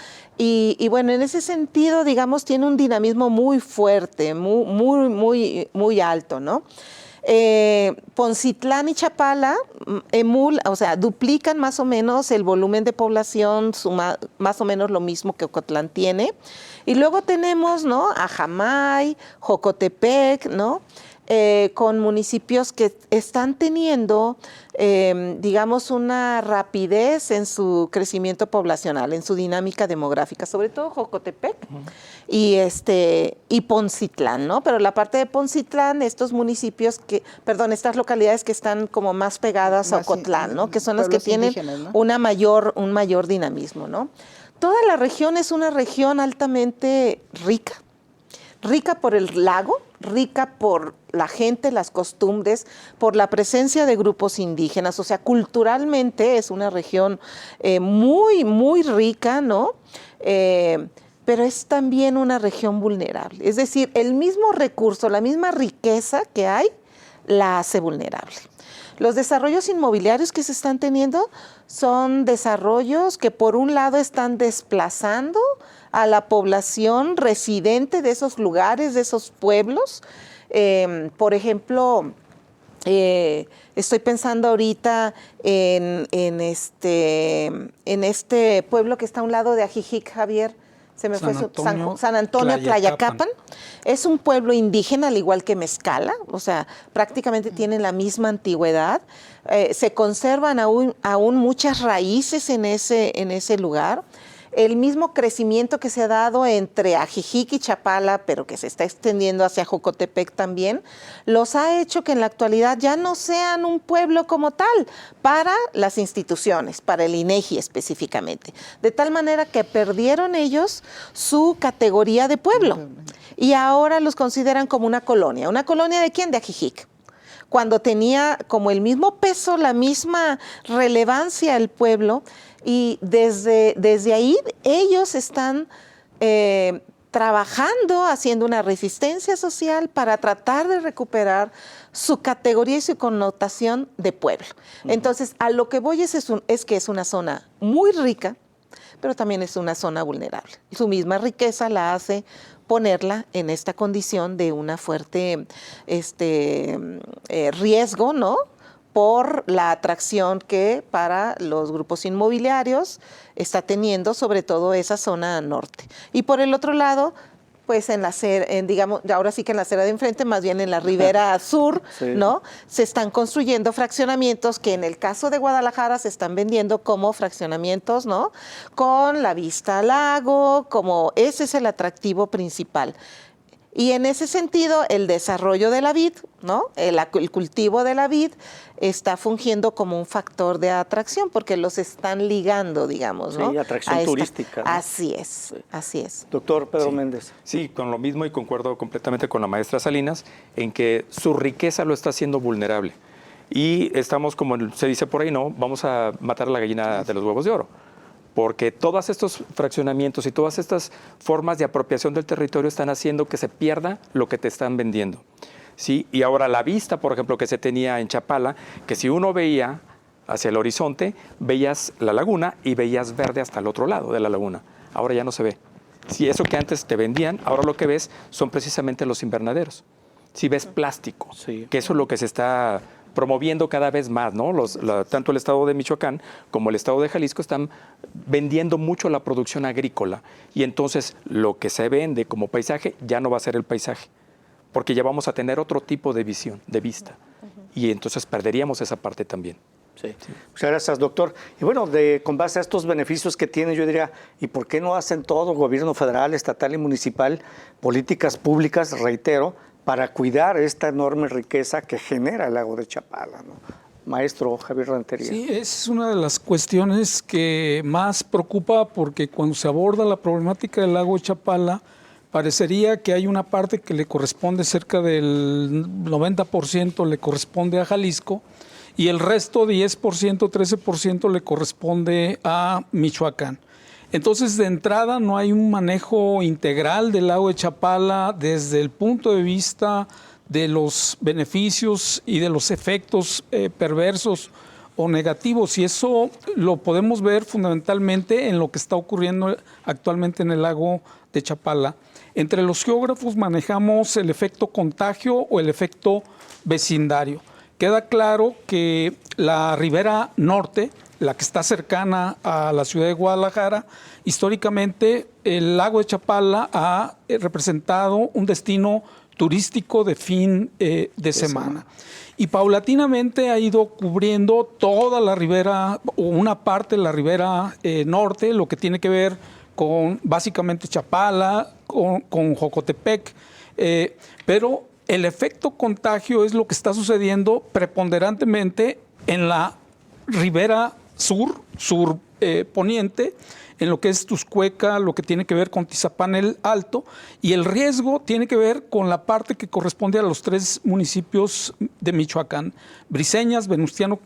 Y bueno, en ese sentido, digamos, tiene un dinamismo muy fuerte, muy alto, ¿no? Poncitlán y Chapala duplican más o menos el volumen de población, más o menos lo mismo que Ocotlán tiene. Y luego tenemos, ¿no?, a Jamay, Jocotepec, ¿no?, con municipios que están teniendo, digamos, una rapidez en su crecimiento poblacional, en su dinámica demográfica, sobre todo Jocotepec y Poncitlán, ¿no? Pero la parte de Poncitlán, estos localidades que están como más pegadas a Ocotlán, ¿no?, que son las que tienen, ¿no?, un mayor dinamismo, ¿no? Toda la región es una región altamente rica por el lago, rica por la gente, las costumbres, por la presencia de grupos indígenas. O sea, culturalmente es una región muy rica, ¿no? Pero es también una región vulnerable. Es decir, el mismo recurso, la misma riqueza que hay, la hace vulnerable. Los desarrollos inmobiliarios que se están teniendo son desarrollos que, por un lado, están desplazando a la población residente de esos lugares, de esos pueblos. Por ejemplo, estoy pensando ahorita en este pueblo que está a un lado de Ajijic, Javier. San Antonio, Tlayacapan. Es un pueblo indígena, al igual que Mezcala, o sea, prácticamente tienen la misma antigüedad. Se conservan aún muchas raíces en ese lugar. El mismo crecimiento que se ha dado entre Ajijic y Chapala, pero que se está extendiendo hacia Jocotepec también, los ha hecho que en la actualidad ya no sean un pueblo como tal para las instituciones, para el INEGI específicamente. De tal manera que perdieron ellos su categoría de pueblo y ahora los consideran como una colonia. ¿Una colonia de quién? De Ajijic. Cuando tenía como el mismo peso, la misma relevancia el pueblo. Y desde ahí ellos están trabajando, haciendo una resistencia social para tratar de recuperar su categoría y su connotación de pueblo. Entonces, a lo que voy es que es una zona muy rica, pero también es una zona vulnerable. Su misma riqueza la hace ponerla en esta condición de una fuerte riesgo, ¿no?, por la atracción que para los grupos inmobiliarios está teniendo, sobre todo esa zona norte. Y por el otro lado, pues digamos, ahora sí que en la acera de enfrente, más bien en la ribera sur, sí, ¿no?, se están construyendo fraccionamientos que en el caso de Guadalajara se están vendiendo como fraccionamientos, ¿no?, con la vista al lago, como ese es el atractivo principal. Y en ese sentido, el desarrollo de la vid, ¿no?, el cultivo de la vid está fungiendo como un factor de atracción porque los están ligando, digamos, ¿no?, sí, atracción turística, ¿no? Así es, sí, así es. Doctor Pedro Méndez. Sí, con lo mismo y concuerdo completamente con la maestra Salinas en que su riqueza lo está haciendo vulnerable. Y estamos, como se dice por ahí, ¿no?, vamos a matar a la gallina de los huevos de oro. Porque todos estos fraccionamientos y todas estas formas de apropiación del territorio están haciendo que se pierda lo que te están vendiendo, ¿sí? Y ahora la vista, por ejemplo, que se tenía en Chapala, que si uno veía hacia el horizonte, veías la laguna y veías verde hasta el otro lado de la laguna. Ahora ya no se ve. Si eso que antes te vendían, ahora lo que ves son precisamente los invernaderos. Si ves plástico, sí, que eso es lo que se está promoviendo cada vez más, ¿no? Tanto el estado de Michoacán como el estado de Jalisco están vendiendo mucho la producción agrícola y entonces lo que se vende como paisaje ya no va a ser el paisaje, porque ya vamos a tener otro tipo de visión, de vista, y entonces perderíamos esa parte también. Sí. Muchas gracias, doctor. Y bueno, con base a estos beneficios que tienen, yo diría, ¿y por qué no hacen todo, gobierno federal, estatal y municipal, políticas públicas, reitero, para cuidar esta enorme riqueza que genera el lago de Chapala, ¿no? Maestro Javier Rentería. Sí, es una de las cuestiones que más preocupa, porque cuando se aborda la problemática del lago de Chapala, parecería que hay una parte que le corresponde, cerca del 90% le corresponde a Jalisco, y el resto, 10%, 13%, le corresponde a Michoacán. Entonces, de entrada, no hay un manejo integral del lago de Chapala desde el punto de vista de los beneficios y de los efectos perversos o negativos. Y eso lo podemos ver fundamentalmente en lo que está ocurriendo actualmente en el lago de Chapala. Entre los geógrafos manejamos el efecto contagio o el efecto vecindario. Queda claro que la ribera norte, la que está cercana a la ciudad de Guadalajara, históricamente el lago de Chapala ha representado un destino turístico de fin de semana. Y paulatinamente ha ido cubriendo toda la ribera, o una parte de la ribera norte, lo que tiene que ver con básicamente Chapala, con Jocotepec, pero el efecto contagio es lo que está sucediendo preponderantemente en la ribera sur poniente, en lo que es Tuxcueca, lo que tiene que ver con Tizapán el Alto, y el riesgo tiene que ver con la parte que corresponde a los 3 municipios de Michoacán: Briseñas, Venustiano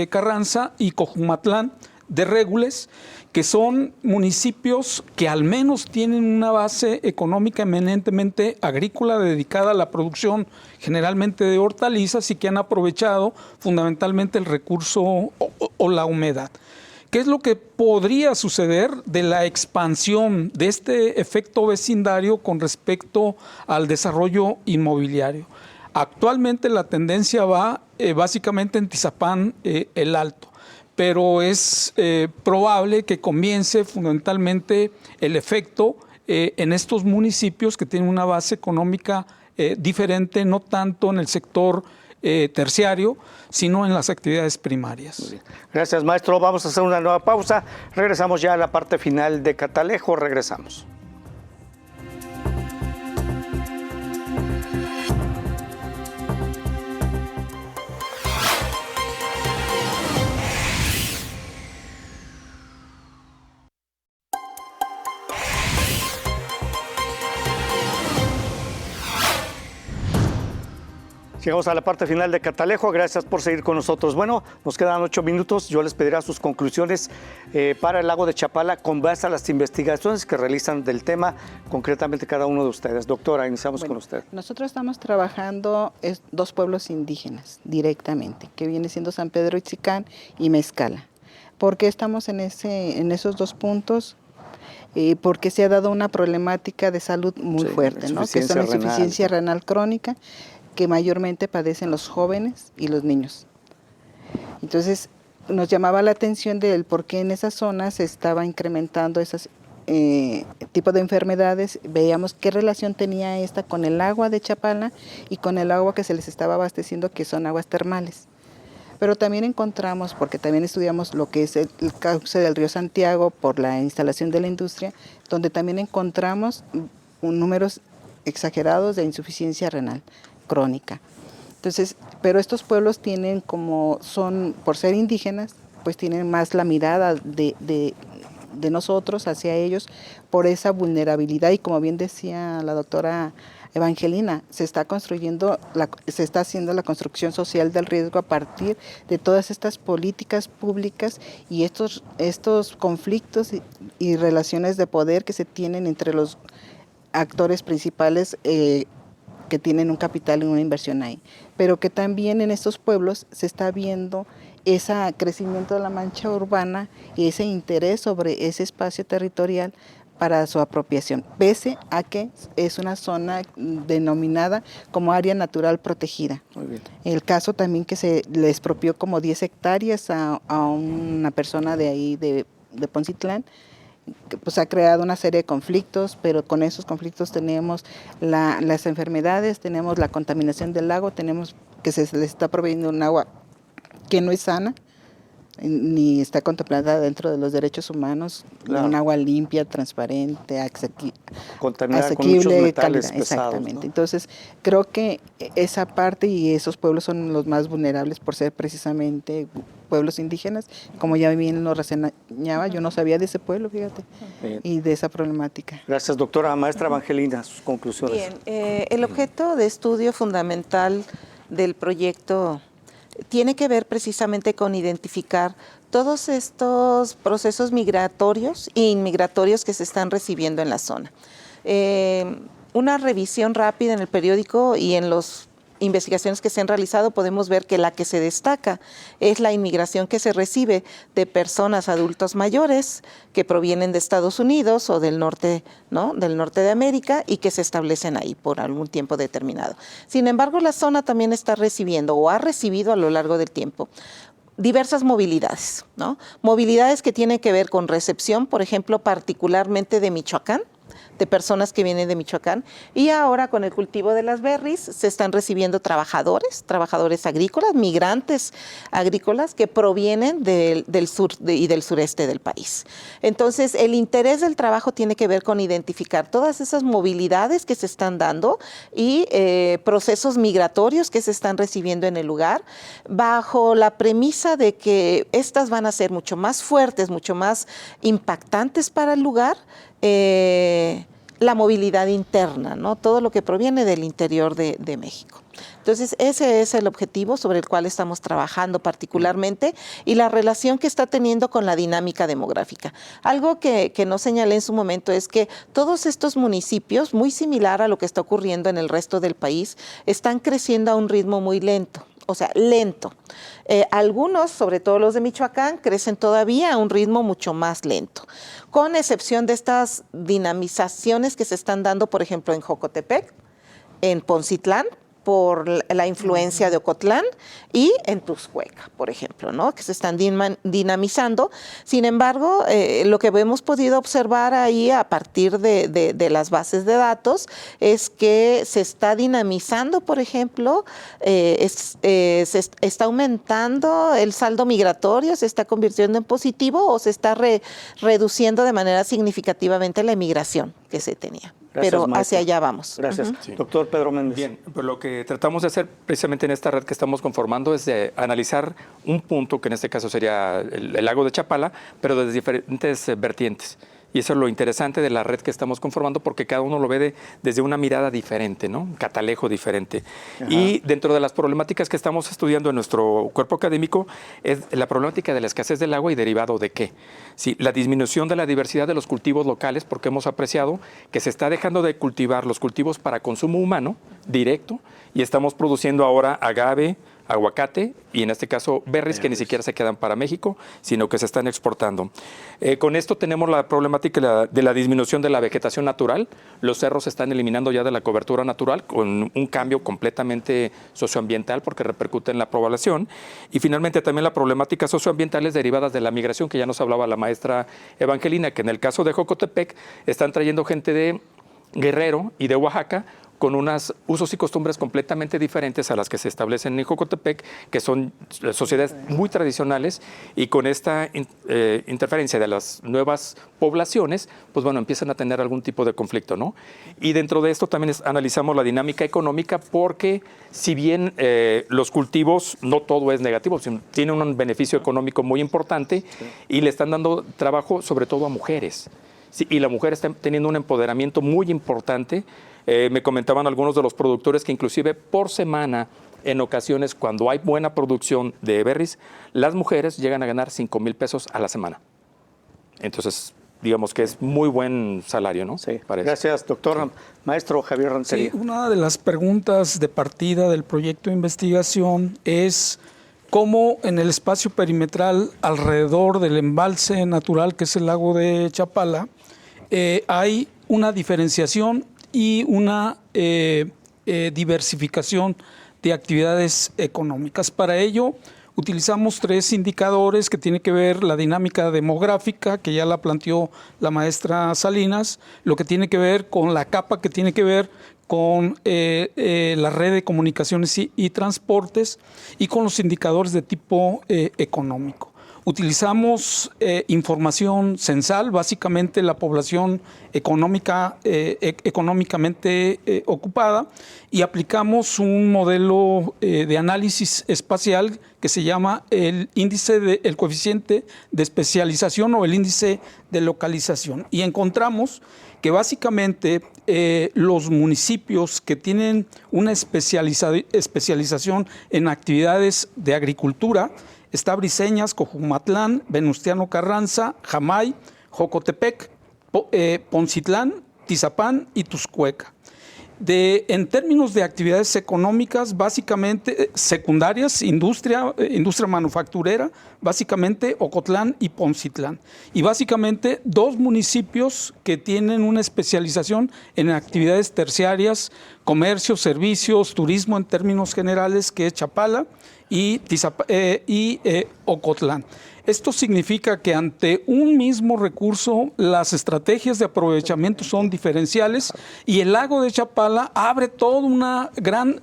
Carranza y Cojumatlán de Régules, que son municipios que al menos tienen una base económica eminentemente agrícola, dedicada a la producción generalmente de hortalizas, y que han aprovechado fundamentalmente el recurso o la humedad. ¿Qué es lo que podría suceder de la expansión de este efecto vecindario con respecto al desarrollo inmobiliario? Actualmente la tendencia va básicamente en Tizapán el Alto, pero es probable que comience fundamentalmente el efecto en estos municipios que tienen una base económica diferente, no tanto en el sector terciario, sino en las actividades primarias. Muy bien. Gracias, maestro. Vamos a hacer una nueva pausa. Regresamos ya a la parte final de Catalejo. Regresamos. Llegamos a la parte final de Catalejo. Gracias por seguir con nosotros. Bueno, nos quedan 8 minutos. Yo les pediré sus conclusiones para el lago de Chapala con base a las investigaciones que realizan del tema, concretamente cada uno de ustedes. Doctora, iniciamos con usted. Nosotros estamos trabajando 2 pueblos indígenas directamente, que viene siendo San Pedro Itzicán y Mezcala. ¿Por qué estamos en esos 2 puntos? Porque se ha dado una problemática de salud muy fuerte, ¿no? Que es la insuficiencia renal crónica, que mayormente padecen los jóvenes y los niños. Entonces, nos llamaba la atención del por qué en esas zonas se estaba incrementando esos tipos de enfermedades. Veíamos qué relación tenía esta con el agua de Chapala y con el agua que se les estaba abasteciendo, que son aguas termales. Pero también encontramos, porque también estudiamos lo que es el cauce del río Santiago por la instalación de la industria, donde también encontramos números exagerados de insuficiencia renal crónica. Entonces, pero estos pueblos tienen, como son, por ser indígenas, pues tienen más la mirada de nosotros hacia ellos por esa vulnerabilidad, y como bien decía la doctora Evangelina, se está haciendo la construcción social del riesgo a partir de todas estas políticas públicas y estos conflictos y relaciones de poder que se tienen entre los actores principales que tienen un capital y una inversión ahí, pero que también en estos pueblos se está viendo ese crecimiento de la mancha urbana y ese interés sobre ese espacio territorial para su apropiación, pese a que es una zona denominada como área natural protegida. Muy bien. El caso también que se le expropió como 10 hectáreas a una persona de ahí, de Poncitlán, que pues ha creado una serie de conflictos, pero con esos conflictos tenemos las enfermedades, tenemos la contaminación del lago, tenemos que se les está proveyendo un agua que no es sana, ni está contemplada dentro de los derechos humanos, Claro. un agua limpia, transparente, Contaminada con muchos metales calidad, pesados, exactamente. ¿no? Entonces, creo que esa parte y esos pueblos son los más vulnerables por ser precisamente pueblos indígenas. Como ya bien lo reseñaba, yo no sabía de ese pueblo, fíjate, Bien. y de esa problemática. Gracias, doctora. Maestra Evangelina, sus conclusiones. Bien, el objeto de estudio fundamental del proyecto tiene que ver precisamente con identificar todos estos procesos migratorios e inmigratorios que se están recibiendo en la zona. Una revisión rápida en el periódico y en las investigaciones que se han realizado podemos ver que la que se destaca es la inmigración que se recibe de personas adultos mayores que provienen de Estados Unidos o del norte, ¿no?, del norte de América y que se establecen ahí por algún tiempo determinado. Sin embargo, la zona también está recibiendo o ha recibido a lo largo del tiempo diversas movilidades, ¿no? Movilidades que tienen que ver con recepción, por ejemplo, particularmente de Michoacán, de personas que vienen de Michoacán, y ahora con el cultivo de las berries se están recibiendo trabajadores agrícolas, migrantes agrícolas que provienen del sur y del sureste del país. Entonces, el interés del trabajo tiene que ver con identificar todas esas movilidades que se están dando y procesos migratorios que se están recibiendo en el lugar, bajo la premisa de que estas van a ser mucho más fuertes, mucho más impactantes para el lugar, la movilidad interna, ¿no? Todo lo que proviene del interior de México. Entonces, ese es el objetivo sobre el cual estamos trabajando particularmente y la relación que está teniendo con la dinámica demográfica. Algo que no señalé en su momento es que todos estos municipios, muy similar a lo que está ocurriendo en el resto del país, están creciendo a un ritmo muy lento. O sea, lento. Algunos, sobre todo los de Michoacán, crecen todavía a un ritmo mucho más lento, con excepción de estas dinamizaciones que se están dando, por ejemplo, en Jocotepec, en Poncitlán, por la influencia de Ocotlán, y en Tuxhueca, por ejemplo, ¿no?, que se están dinamizando. Sin embargo, lo que hemos podido observar ahí a partir de las bases de datos es que se está dinamizando, por ejemplo, se está aumentando el saldo migratorio, se está convirtiendo en positivo o se está reduciendo de manera significativamente la emigración que se tenía. Gracias, pero maestra. hacia allá vamos. Gracias. Sí. Doctor Pedro Méndez. Bien, pues lo que tratamos de hacer precisamente en esta red que estamos conformando es de analizar un punto, que en este caso sería el lago de Chapala, pero desde diferentes vertientes. Y eso es lo interesante de la red que estamos conformando, porque cada uno lo ve desde una mirada diferente, ¿no? Un catalejo diferente. Ajá. Y dentro de las problemáticas que estamos estudiando en nuestro cuerpo académico es la problemática de la escasez del agua y derivado de qué. Sí, la disminución de la diversidad de los cultivos locales, porque hemos apreciado que se está dejando de cultivar los cultivos para consumo humano directo y estamos produciendo ahora agave, aguacate y en este caso berries que ni siquiera se quedan para México, sino que se están exportando. Con esto tenemos la problemática de la disminución de la vegetación natural. Los cerros se están eliminando ya de la cobertura natural con un cambio completamente socioambiental porque repercute en la población. Y finalmente también la problemática socioambientales derivadas de la migración, que ya nos hablaba la maestra Evangelina, que en el caso de Jocotepec están trayendo gente de Guerrero y de Oaxaca con unos usos y costumbres completamente diferentes a las que se establecen en Jocotepec, que son sociedades muy tradicionales, y con esta interferencia de las nuevas poblaciones, pues bueno, empiezan a tener algún tipo de conflicto, ¿no? Y dentro de esto también analizamos la dinámica económica, porque si bien los cultivos, no todo es negativo, sino tienen un beneficio económico muy importante, y le están dando trabajo sobre todo a mujeres. Sí, y la mujer está teniendo un empoderamiento muy importante. Me comentaban algunos de los productores que inclusive por semana, en ocasiones cuando hay buena producción de berries, las mujeres llegan a ganar 5,000 pesos a la semana. Entonces, digamos que es muy buen salario, ¿no? Sí. Para eso. Gracias, doctor. Sí. Maestro Javier Rentería. Sí, una de las preguntas de partida del proyecto de investigación es cómo en el espacio perimetral alrededor del embalse natural que es el lago de Chapala hay una diferenciación y una diversificación de actividades económicas. Para ello utilizamos 3 indicadores que tienen que ver la dinámica demográfica, que ya la planteó la maestra Salinas, lo que tiene que ver con la capa que tiene que ver con la red de comunicaciones y transportes, y con los indicadores de tipo económico. Utilizamos información censal, básicamente la población económicamente ocupada, y aplicamos un modelo de análisis espacial que se llama el coeficiente de especialización o el índice de localización. Y encontramos que básicamente los municipios que tienen una especialización en actividades de agricultura, está Briceñas, Cojumatlán, Venustiano Carranza, Jamay, Jocotepec, Poncitlán, Tizapán y Tuscueca. En términos de actividades económicas, básicamente secundarias, industria manufacturera, básicamente Ocotlán y Poncitlán. Y básicamente 2 municipios que tienen una especialización en actividades terciarias, comercio, servicios, turismo en términos generales, que es Chapala y Ocotlán. Esto significa que ante un mismo recurso las estrategias de aprovechamiento son diferenciales y el lago de Chapala abre toda una gran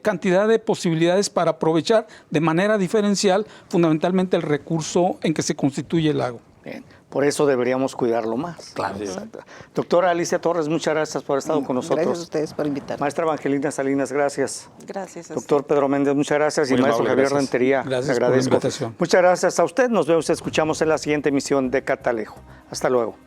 cantidad de posibilidades para aprovechar de manera diferencial fundamentalmente el recurso en que se constituye el lago. Bien. Por eso deberíamos cuidarlo más. Claro. Exacto. Doctora Alicia Torres, muchas gracias por haber estado con nosotros. Gracias a ustedes por invitarme. Maestra Evangelina Salinas, gracias. Gracias a Doctor Pedro Méndez, muchas gracias. Muy y maestro amable, Javier gracias. Rentería, Gracias te por la agradezco. invitación. Muchas gracias a usted. Nos vemos y escuchamos en la siguiente emisión de Catalejo. Hasta luego.